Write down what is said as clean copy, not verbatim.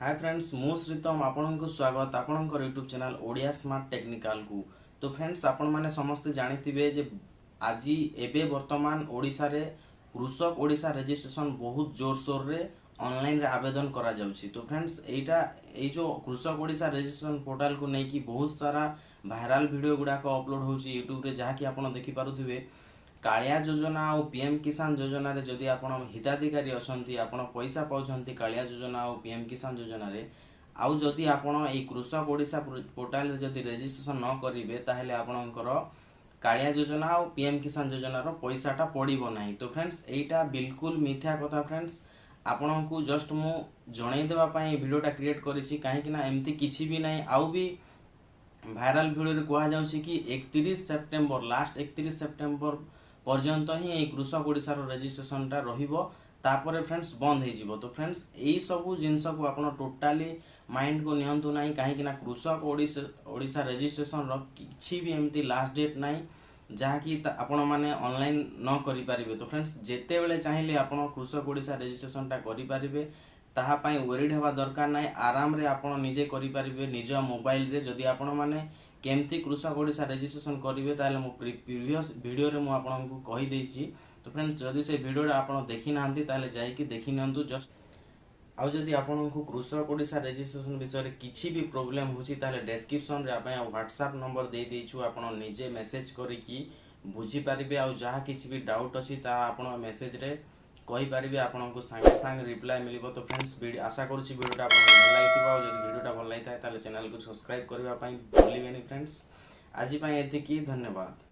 Hi friends मु श्रीतम आपनको स्वागत आपणकर YouTube channel Odia smart technical को। तो फ्रेंड्स आपण माने समस्त जानिथिबे जे आज एबे वर्तमान ओडिसा रे कृषक ओडिसा रजिस्ट्रेशन बहुत जोर शोर रे ऑनलाइन रे आवेदन करा जाउछि। तो फ्रेंड्स एटा ए जो कृषक ओडिसा रजिस्ट्रेशन पोर्टल को नेकी बहुत सारा वायरल वीडियो गुडा को अपलोड होउछि यूट्यूब रे, जहा कि आपण देखि पारुथिबे। कालिया योजना और पीएम किसान योजना रे जदि आपण हिताधिकारी अछंती, आपण पैसा पाउछंती कालिया योजना और पीएम किसान योजना रे, आउ जदि आपण ए कृषक ओडिसा पोर्टल रे जदि रजिस्ट्रेशन न करिवे ताहेले आपणकर कालिया योजना और पीएम किसान योजना रो पैसाटा पड़िबो नाही। तो फ्रेंड्स एटा बिल्कुल मिथ्या कथा फ्रेंड्स। आपणको जस्ट मु जणै देबा पई वीडियोटा क्रिएट करिछि, काहे कि ना एमती किछि भी नाही। आउ भी भाइराल वीडियो रे कहा जाउछि कि 31 सेप्टेम्बर लास्ट 31 सेप्टेम्बर पर्यंत ही कृषक ओडिसा रजिस्ट्रेशन टा रहिबो, तापरे फ्रेंड्स बंद हो जिवो। तो फ्रेंड्स एई सब जिंस को आपण टोटाली माइंड को नियंतु नाही, काहे कि ना कृषक ओडिसा रजिस्ट्रेशन रो किछि भी एमती लास्ट डेट नाही जहा कि आपण माने ऑनलाइन न करि परिबे। तो फ्रेंड्स जेते बेले चाहिले आपण कृषक ओडिसा रजिस्ट्रेशन टा करि परिबे, ताहा पई वरीड हेबा दरकार नाही। आराम रे आपण निजे करि परिबे निज मोबाइल रे। जदि आपण माने केमती कृषक ओडिसा रजिस्ट्रेशन करिवे ताले मो प्रीवियस वीडियो रे मु आपनको कहि देछि। तो फ्रेंड्स जदि से वीडियो आपण देखि नांती ताले जाई कि देखि नियंतु जस्ट। आउ जदि आपनको कृषक ओडिसा रजिस्ट्रेशन विषय किछि भी प्रॉब्लम होछि ताले डिस्क्रिप्शन रे आपण व्हाट्सएप नंबर दे देछु, आपण निजे मेसेज करि कि बुझी पारिबे। आउ जहा किछि भी डाउट अछि ता आपण मेसेज रे कहि पारिबे, आपनको संगे संगे रिप्लाई मिलिबो। तो फ्रेंड्स आशा करूछि वीडियोटा आपन भल लागिथिबा। आउ जदि वीडियोटा भल लागिथाय ताले चैनल को सब्सक्राइब करबा पई भूलिबेनी फ्रेंड्स। आज पई एतिकी, धन्यवाद।